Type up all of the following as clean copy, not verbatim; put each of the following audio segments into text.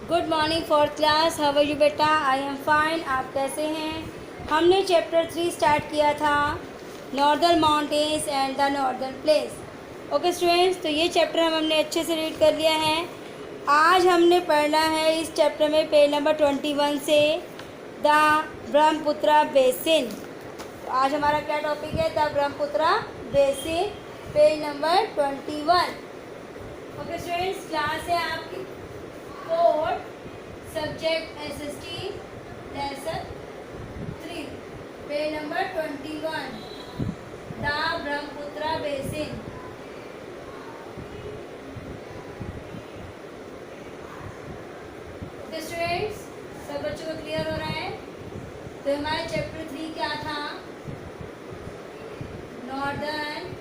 Good morning fourth class. How are you बेटा? I am fine. आप कैसे हैं? हमने चैप्टर 3 स्टार्ट किया था, northern mountains and the northern place. Okay students, तो ये चैप्टर हमने अच्छे से रीड कर लिया है। आज हमने पढ़ना है इस चैप्टर में पेज नंबर 21 से द ब्रह्मपुत्रा बेसिन। तो आज हमारा क्या टॉपिक है? The Brahmaputra basin, page number 21। Okay students, class है आपकी code subject SST lesson 3, page number 21, the Brahmaputra basin. Okay students, सब बच्चों को क्लियर हो रहा है? तो हमारा चैप्टर 3 क्या था? Northern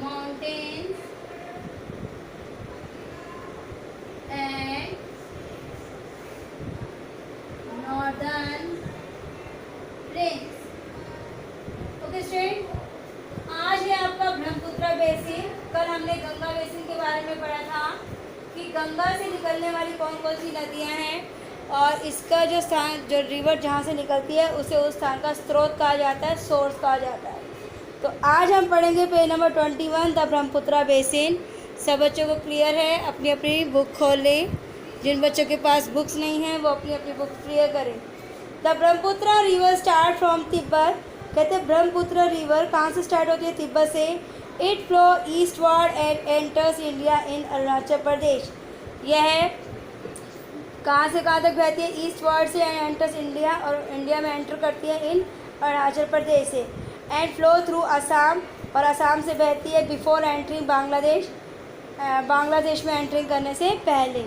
mountains and northern plains. Okay student, आज है आपका ब्रह्मपुत्रा बेसिन। कल हमने गंगा बेसिन के बारे में पढ़ा था कि गंगा से निकलने वाली कौन कौन सी नदियां हैं और इसका जो स्थान, जो रिवर जहाँ से निकलती है उसे उस स्थान का स्रोत कहा जाता है, सोर्स कहा जाता है। तो आज हम पढ़ेंगे page number 21, the Brahmaputra basin. सब बच्चों को क्लियर है? अपनी अपनी बुक खोल लें। जिन बच्चों के पास बुक्स नहीं हैं वो अपनी अपनी बुक क्लियर करें। The Brahmaputra river start from Tibet. कहते हैं ब्रह्मपुत्र रिवर कहाँ से स्टार्ट होती है? तिब्बत से। It flow eastward and enters India in Arunachal Pradesh. यह कहाँ से कहाँ तक बहती है? ईस्टवर्ड से एंड एंटर्स इंडिया, और इंडिया में एंटर करती है इन अरुणाचल प्रदेश से। एंड फ्लो थ्रू असम, और असम से बहती है बिफोर एंट्रिंग बांग्लादेश, बांग्लादेश में एंट्रिंग करने से पहले।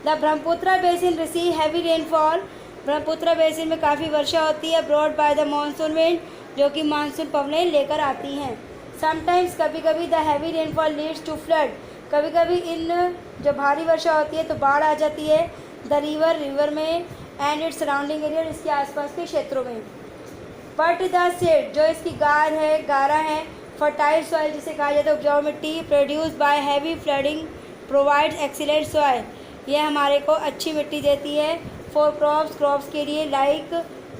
The Brahmaputra basin receive heavy rainfall. Brahmaputra basin में काफ़ी वर्षा होती है। Brought by the monsoon wind, जो कि मानसून पवनें लेकर आती हैं। समटाइम्स, कभी कभी, the heavy rainfall leads to flood. कभी कभी इन जो भारी वर्षा होती है तो बाढ़ आ जाती है। द रिवर में एंड इट्स सराउंडिंग एरिया, इसके आसपास के क्षेत्रों में। बट द सीड, जो इसकी गारा है, फर्टाइल सॉइल जिसे कहा जाता है उपजाऊ मिट्टी, produce by heavy flooding provides excellent soil. यह हमारे को अच्छी मिट्टी देती है फॉर क्रॉप्स के लिए, लाइक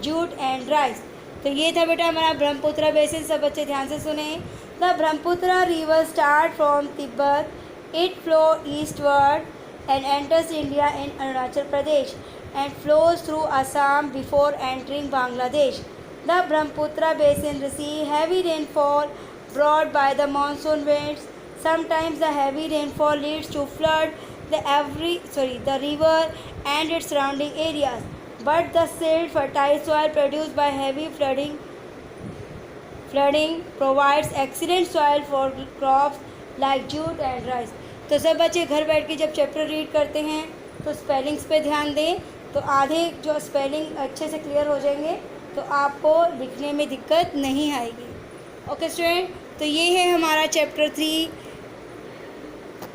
जूट एंड राइस। तो ये था बेटा हमारा ब्रह्मपुत्रा बेसिन। सब बच्चे ध्यान से सुने। The Brahmaputra river start from Tibet, it flow eastward and enters India in Arunachal Pradesh and flows through Assam before entering Bangladesh. The Brahmaputra basin receive heavy rainfall brought by the monsoon winds. Sometimes the heavy rainfall leads to flood the river and its surrounding areas. But the seed fertile soil produced by heavy flooding provides excellent soil for crops like jute and rice. तो सब बच्चे घर बैठ के जब chapter read करते हैं तो स्पेलिंग्स पे ध्यान दें, तो आधे जो स्पेलिंग अच्छे से क्लियर हो जाएंगे तो आपको लिखने में दिक्कत नहीं आएगी। ओके स्टूडेंट, तो ये है हमारा chapter 3,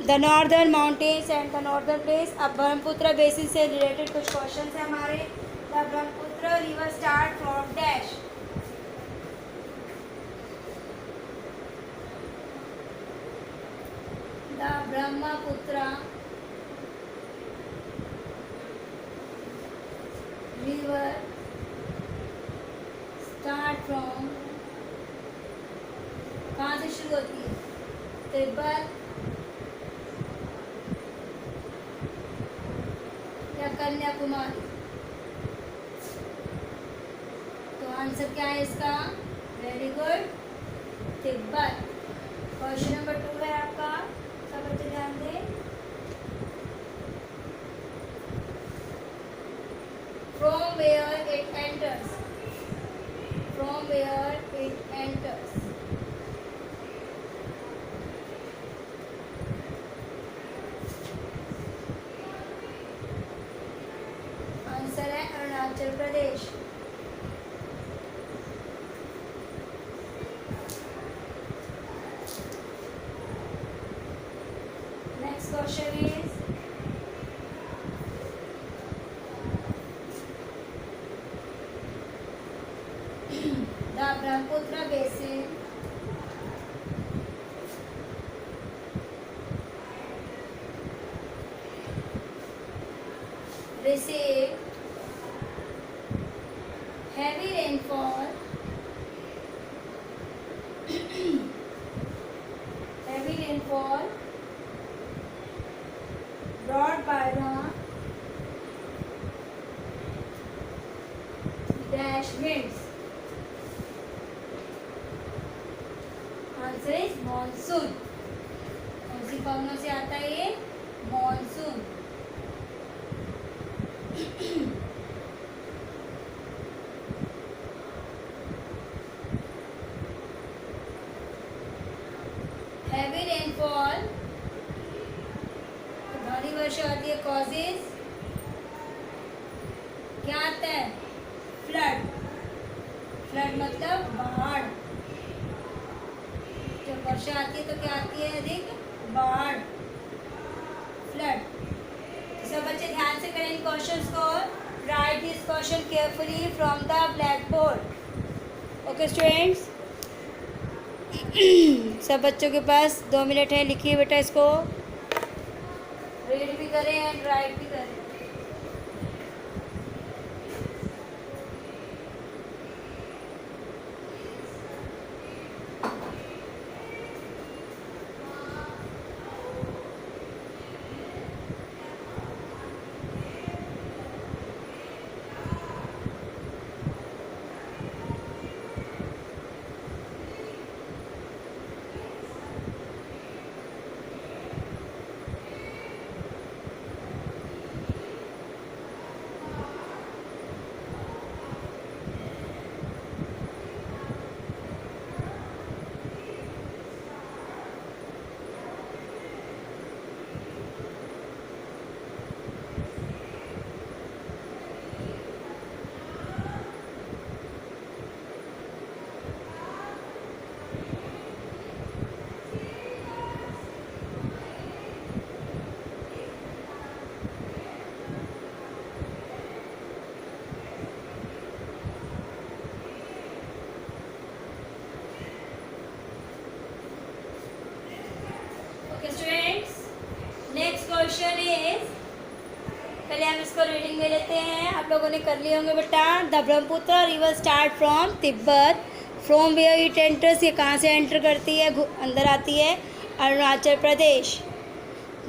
the northern mountains and the northern place. अब ब्रह्मपुत्रा बेसिन से रिलेटेड कुछ क्वेश्चन हैं हमारे। The Brahmaputra river start from dash. The Brahmaputra river start from, कहाँ से शुरू होती है? तिब्बत या कन्याकुमारी? तो आंसर क्या है इसका? Very good, Tibet. Question number 2 है आपका, सब बच्चे ध्यान दें। From where it enters, from where it enters. Answer है Arunachal Pradesh. Next question is, the Brahmaputra basin receive heavy rainfall heavy rainfall brought by the dash winds. Answer is monsoon. कौन सी formula से आता है ये? मॉनसून. हैवी रेनफॉल भारी वर्षा आती है. Causes क्या आता है? फ्लड. फ्लड मतलब बाढ़. जब वर्षा आती है तो क्या आती है? अधिक बाढ़. फ्लड. सब बच्चे ध्यान से करें इन क्वेश्चंस को. Right this question carefully from the black board. Okay students. सब बच्चों के पास 2 मिनट है. लिखिए बेटा इसको. रीड भी करें एंड राइट भी करें. क्वेश्चन इज, पहले हम इसको रीडिंग में लेते हैं. आप लोगों ने कर लिए होंगे बेटा. The Brahmaputra river start from Tibet. From where it enters, ये कहाँ से एंटर करती है, अंदर आती है? Arunachal Pradesh.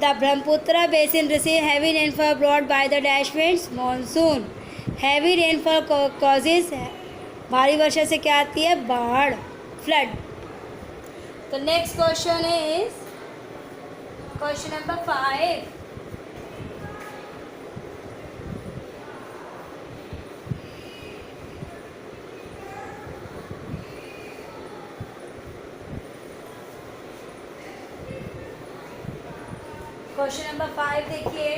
The Brahmaputra basin receive heavy rainfall brought by the dash winds monsoon. Heavy rainfall causes, भारी वर्षा से क्या आती है? बाढ़, फ्लड. तो next question is question number 5. Question number 5 देखिए.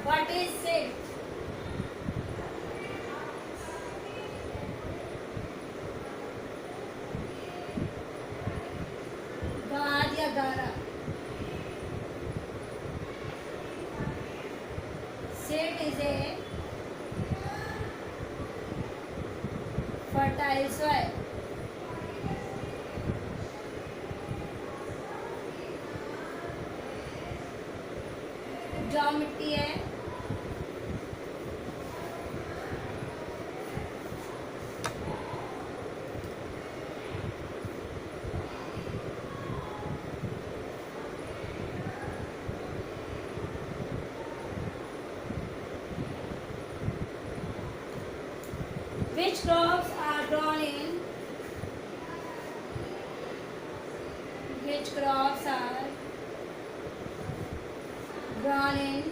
What is it? गाद या गारा. Seed is a fertile soil. उपजाऊ मिट्टी है. Which crops are grown in? Which crops are grown in?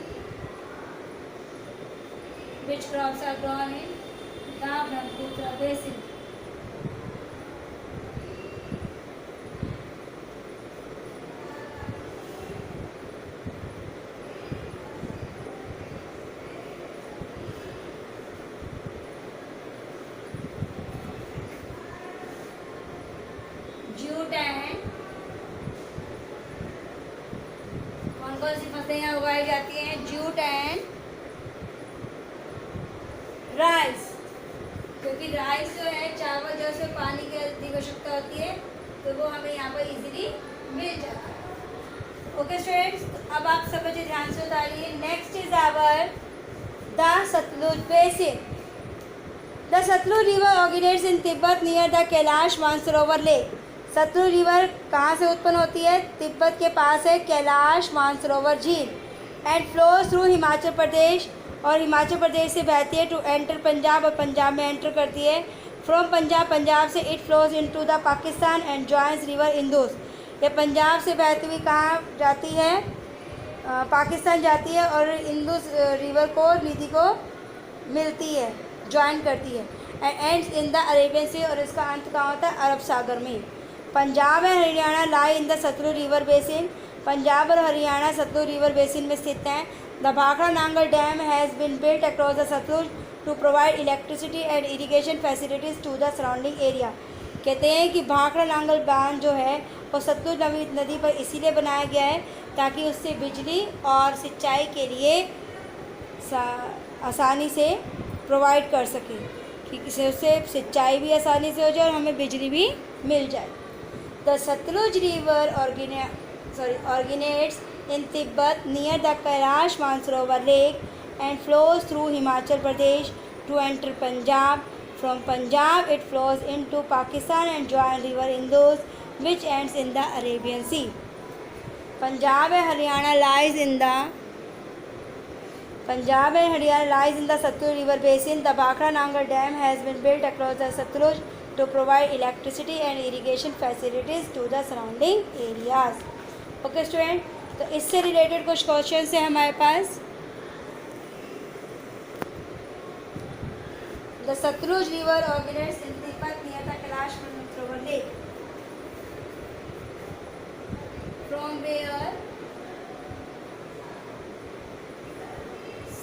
Which crops are grown in the Brahmaputra basin? Jute and कौन कौन सी फसलें यहाँ उगाई जाती हैं? जूट एंड राइस, क्योंकि राइस जो है चावल जो है पानी की अधिक आवश्यकता होती है, तो वो हमें यहाँ पर इजीली मिल जाता है। ओके स्टूडेंट्स, अब आप सब बच्चे ध्यान से उतारिए। Next is our the Sutlej basin. The Sutlej river originates in Tibet near the Kailash Mansarovar lake. Sutlej river कहाँ से उत्पन्न होती है? तिब्बत के पास है कैलाश मानसरोवर झील। And flows through Himachal Pradesh, और हिमाचल प्रदेश से बहती है टू एंटर पंजाब, और पंजाब में एंटर करती है। फ्रॉम पंजाब, पंजाब से it flows into the Pakistan and joins river Indus. ये पंजाब से बहती हुई कहाँ जाती है? पाकिस्तान जाती है और इंदुस रिवर को, नदी को मिलती है, ज्वाइन करती है। And ends in the Arabian sea, और इसका अंत कहाँ होता है? अरब सागर में। Punjab and Haryana lie in the Sutlej river basin. Punjab और हरियाणा सतलुज रिवर बेसिन में स्थित हैं। The Bhakra Nangal dam has been built across the Sutlej to provide electricity and irrigation facilities to the surrounding area. कहते हैं कि भाखड़ा नांगल बांध जो है वो सतलुज नदी पर इसीलिए बनाया गया है ताकि उससे बिजली और सिंचाई के लिए आसानी से प्रोवाइड कर सके, कि उससे सिंचाई भी आसानी से हो जाए और हमें बिजली भी मिल जाए। The Sutlej river originates in Tibet near the Kailash Mansarovar lake and flows through Himachal Pradesh to enter Punjab. From Punjab it flows into Pakistan and joins river Indus, which ends in the Arabian Sea. Punjab and Haryana lies in the Satluj river basin. The Bhakra Nangal dam has been built across the Satluj to provide electricity and irrigation facilities to the surrounding areas. Okay student, तो इससे related कुछ question है हमारे पास। The Sutlej river originates in Tibet near the Kailash Mansarovar lake. From where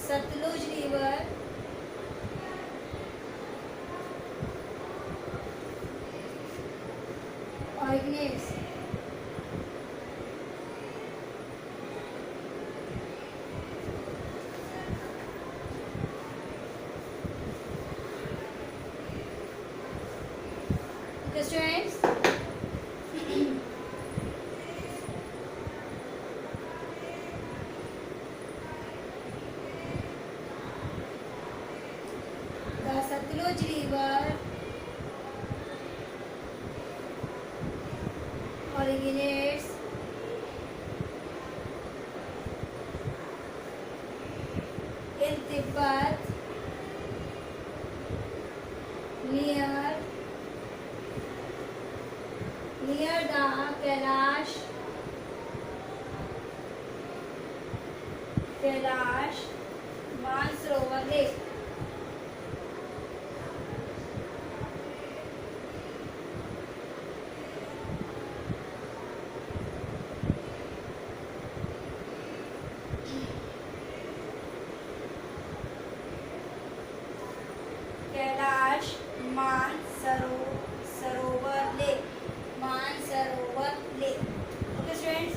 Satluj river originates students, the Satluj river originates in Tibet near the Kailash Mansarovar lake. Kailash Mansarovar lake, Mansarovar lake. Okay students,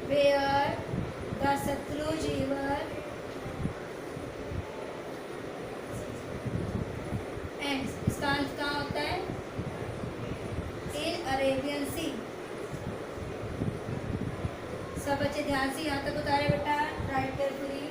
where the Satluj river ends, इसका अंत कहाँ होता है? इन Arabian सी। सब बच्चे ध्यान से यहाँ तक उतारे बेटा, राइट केयरफुली।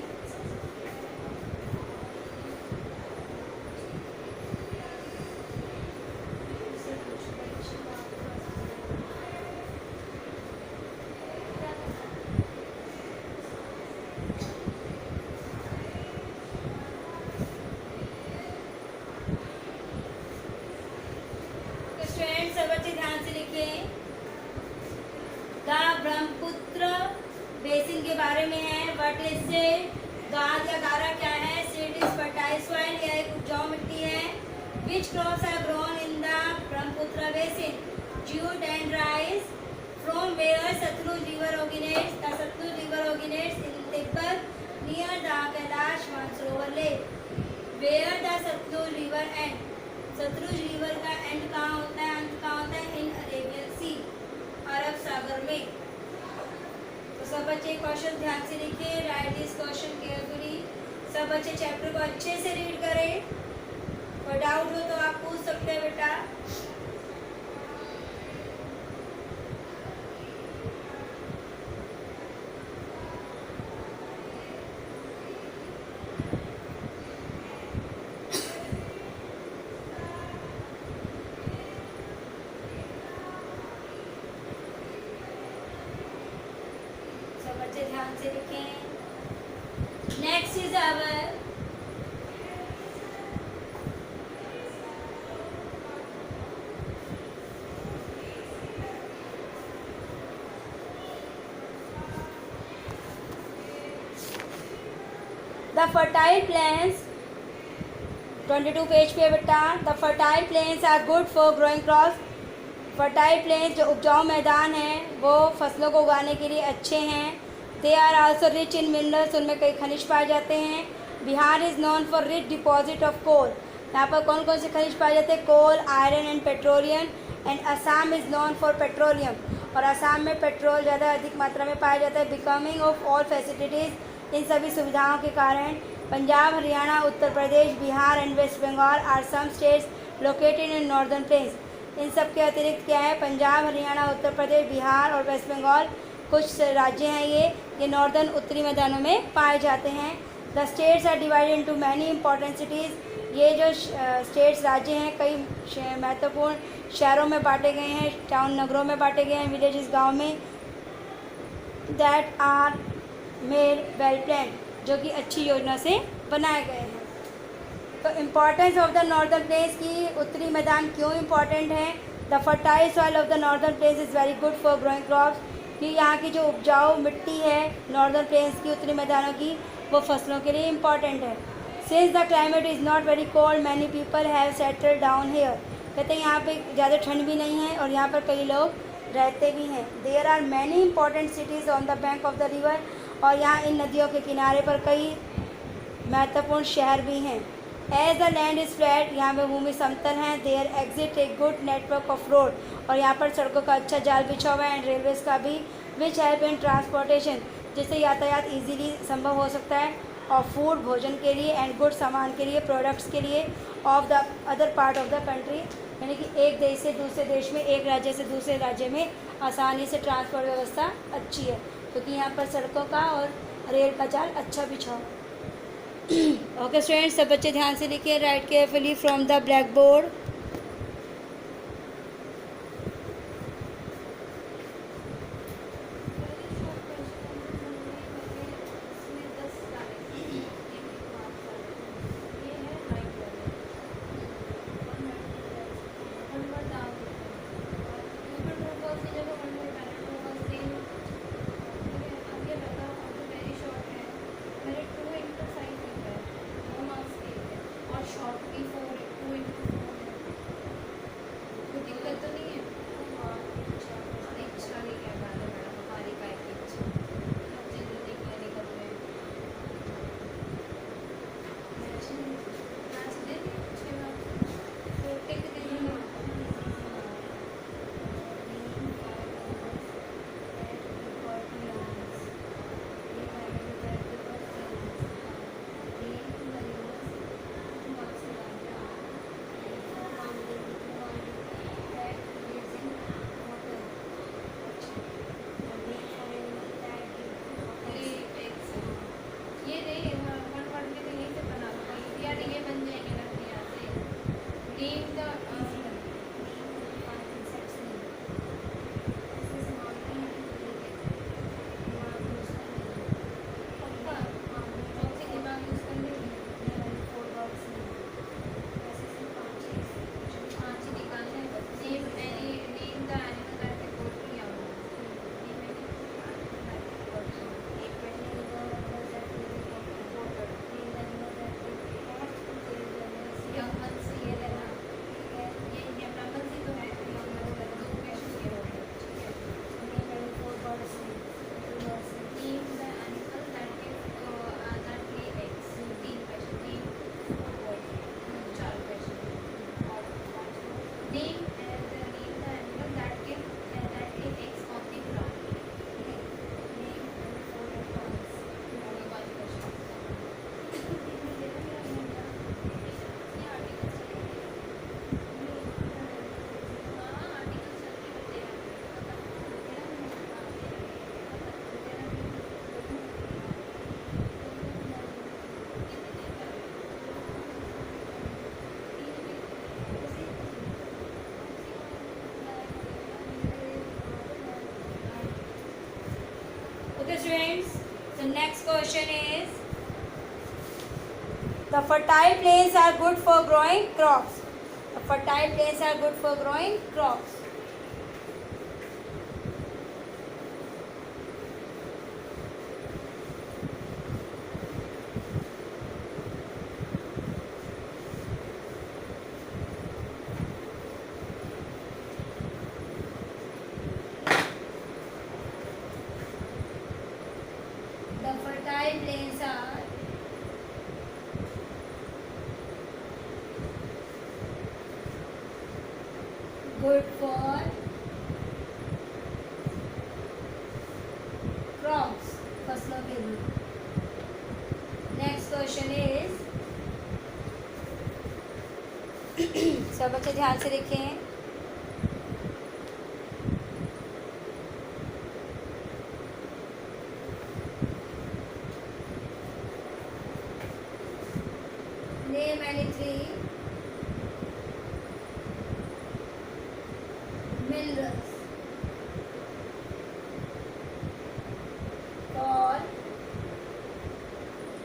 सब बच्चे ध्यान से लिखिए। द ब्रह्मपुत्र बेसिन के बारे में है। व्हाट इज गाद या गारा क्या है? इट इज फर्टाइल सॉइल, यह एक उपजाऊ मिट्टी है। Which crops are grown in the Brahmaputra basin? Jute and rice. From where Sutlej river originates? The Sutlej river originates in Tibet near the Kailash where the Sutlej river end, Sutlej river का end कहाँ होता है, अंत कहाँ होता है, इन अरेबियन सी, अरब सागर में। तो सब बच्चे क्वेश्चन ध्यान से लिखिए, राइट दिस क्वेश्चन केयरफुली। सब बच्चे चैप्टर को अच्छे से रीड करें, कोई डाउट हो तो आप पूछ सकते हैं बेटा। सब बच्चे ध्यान से लिखें। Next is our the fertile plains, 22 page पे बेटा। The fertile plains are good for growing crops, fertile plains जो उपजाऊ मैदान हैं वो फसलों को उगाने के लिए अच्छे हैं। They are also rich in minerals, उनमें कई खनिज पाए जाते हैं। Bihar is known for rich deposit of coal, यहाँ पर कौन कौन से खनिज पाए जाते हैं, coal, iron and petroleum. And Assam is known for petroleum, और असम में पेट्रोल ज़्यादा अधिक मात्रा में पाया जाता है। बिकमिंग ऑफ ऑल फैसिलिटीज़, इन सभी सुविधाओं के कारण Punjab, Haryana, Uttar Pradesh, Bihar and West Bengal are some states located in northern plains. इन सब के अतिरिक्त क्या है, पंजाब, हरियाणा, उत्तर प्रदेश, बिहार और वेस्ट बंगाल कुछ राज्य हैं ये नॉर्दर्न उत्तरी मैदानों में पाए जाते हैं। The states are divided into many important cities, ये जो स्टेट्स राज्य हैं कई महत्वपूर्ण शहरों में बांटे गए हैं, टाउन नगरों में बांटे गए हैं, विलेजेस गाँव में। That are made well plan, जो कि अच्छी योजना से बनाए गए हैं। तो importance of the northern plains की उत्तरी मैदान क्यों इम्पॉर्टेंट है। The fertile soil of the northern plains is very good for growing crops, कि यहाँ की जो उपजाऊ मिट्टी है नॉर्दर्न प्लेन्स की, उत्तरी मैदानों की, वो फसलों के लिए इम्पॉर्टेंट है। Since the climate is not very cold many people have settled down here, कहते हैं यहाँ पे ज़्यादा ठंड भी नहीं है और यहाँ पर कई लोग रहते भी हैं। There are many important cities on the bank of the river, और यहाँ इन नदियों के किनारे पर कई महत्वपूर्ण शहर भी हैं। As the land is flat, यहाँ पे भूमि समतल हैं। There exist a good network of road, और यहाँ पर सड़कों का अच्छा जाल बिछा हुआ है, एंड रेलवेज़ का भी, विच हेल्प इन ट्रांसपोर्टेशन, जिससे यातायात इजीली संभव हो सकता है, और फूड भोजन के लिए, एंड गुड सामान के लिए, प्रोडक्ट्स के लिए, of the other part of the country, यानी कि एक देश से दूसरे देश में, एक राज्य से दूसरे राज्य में आसानी से ट्रांसपोर्ट व्यवस्था अच्छी है, क्योंकि यहाँ पर सड़कों का और रेल का जाल अच्छा बिछा हो। ओके स्टूडेंट्स, सब बच्चे ध्यान से लिखिए, right carefully from the black board. students, the next question is, the fertile plains are good for growing crops. The fertile plains are good for growing crops. The fertile plains are good for crops, फसलों के लिए. Next question is, सब बच्चे ध्यान से लिखें. Name any three minerals for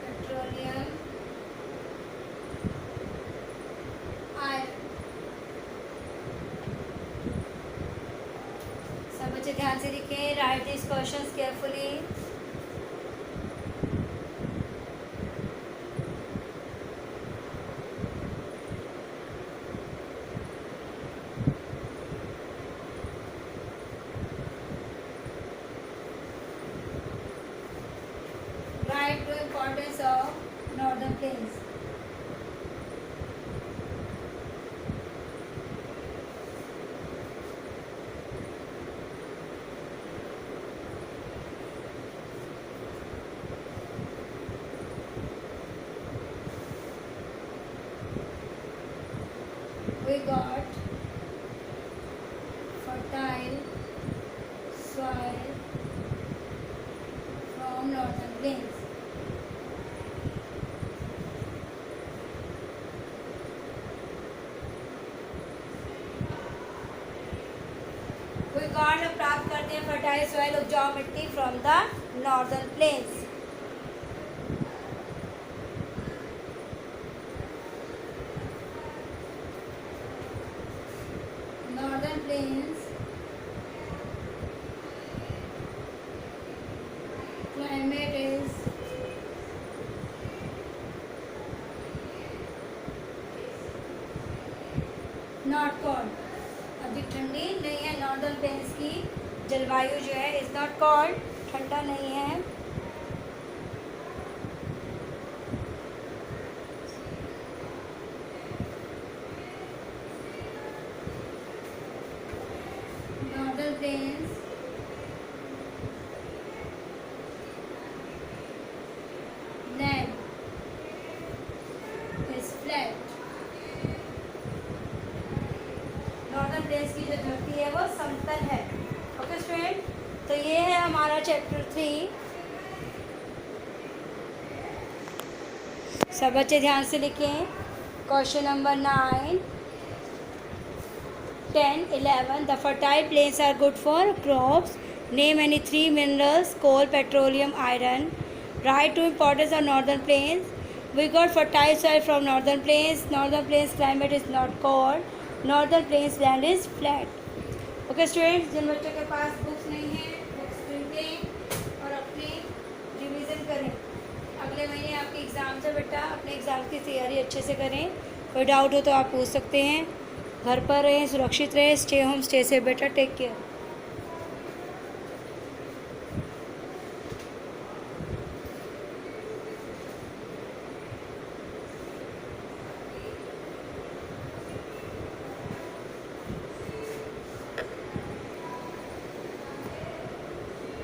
petroleum, iron. सब बच्चे ध्यान से लिखें. Right this questions carefully. Write the importance of northern plains. We got fertile soil from northern plains. We got प्राप्त करते हैं fertile soil, उपजाऊ मिट्टी from the northern plains. Northern plains climate is not cold. अधिक ठंडी नहीं है. Northern plains की जलवायु जो है इज नॉट कोल्ड, ठंडा नहीं है. Northern plains land is flat. Northern plains की जो धरती है वो समतल है. ओके स्टूडेंट, तो ये है हमारा चैप्टर 3. सब बच्चे ध्यान से लिखें. Question number 9, 10, 11. The fertile plains are good for crops. Name any 3 minerals: coal, petroleum, iron. Write to importance of northern plains. We got fertile soil from northern plains. Northern plains climate is not cold. Northern plains land is flat. Okay students, जिन बच्चों के पास books नहीं है, books खरीदें और अपनी revision करें. अगले महीने आपके एग्ज़ाम्स है बेटा, अपने एग्ज़ाम की तैयारी अच्छे से करें. कोई डाउट हो तो आप पूछ सकते हैं. घर पर रहें, सुरक्षित रहें. स्टे होम, स्टे सेफ बेटा. Take care.